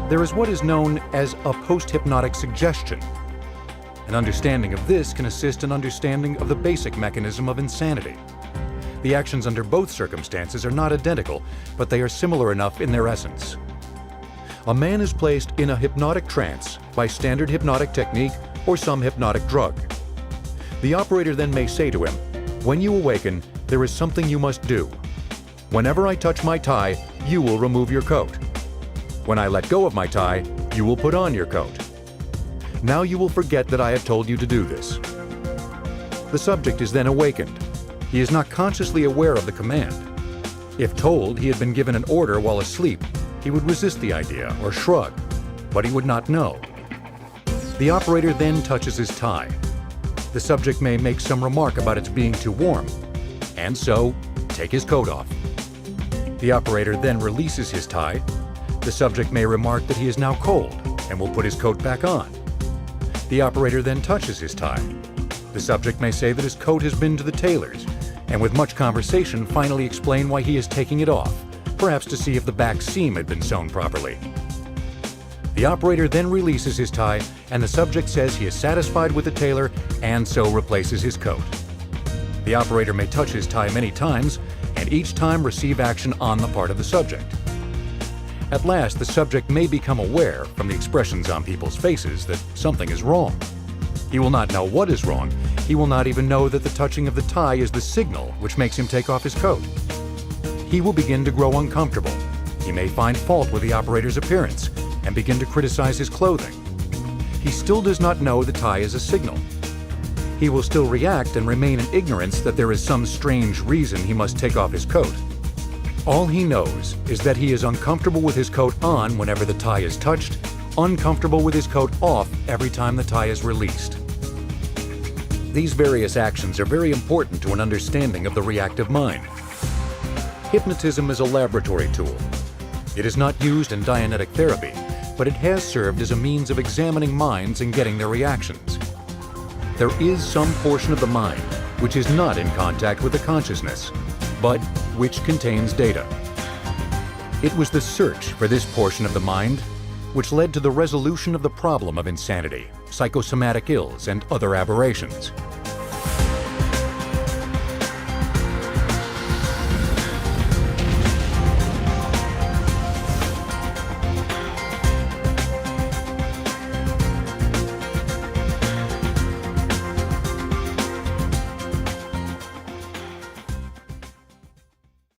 There is what is known as a post-hypnotic suggestion. An understanding of this can assist in understanding of the basic mechanism of insanity. The actions under both circumstances are not identical, but they are similar enough in their essence. A man is placed in a hypnotic trance by standard hypnotic technique or some hypnotic drug. The operator then may say to him, "When you awaken, there is something you must do. Whenever I touch my tie, you will remove your coat. When I let go of my tie, you will put on your coat. Now you will forget that I have told you to do this." The subject is then awakened. He is not consciously aware of the command. If told he had been given an order while asleep, he would resist the idea or shrug, but he would not know. The operator then touches his tie. The subject may make some remark about its being too warm, and so take his coat off. The operator then releases his tie. The subject may remark that he is now cold and will put his coat back on. The operator then touches his tie. The subject may say that his coat has been to the tailor's, and with much conversation finally explain why he is taking it off, perhaps to see if the back seam had been sewn properly. The operator then releases his tie, and the subject says he is satisfied with the tailor and so replaces his coat. The operator may touch his tie many times, and each time receive action on the part of the subject. At last, the subject may become aware, from the expressions on people's faces, that something is wrong. He will not know what is wrong. He will not even know that the touching of the tie is the signal which makes him take off his coat. He will begin to grow uncomfortable. He may find fault with the operator's appearance and begin to criticize his clothing. He still does not know the tie is a signal. He will still react and remain in ignorance that there is some strange reason he must take off his coat. All he knows is that he is uncomfortable with his coat on whenever the tie is touched, uncomfortable with his coat off every time the tie is released. These various actions are very important to an understanding of the reactive mind. Hypnotism is a laboratory tool. It is not used in Dianetic therapy, but it has served as a means of examining minds and getting their reactions. There is some portion of the mind which is not in contact with the consciousness, but which contains data. It was the search for this portion of the mind which led to the resolution of the problem of insanity, psychosomatic ills, and other aberrations.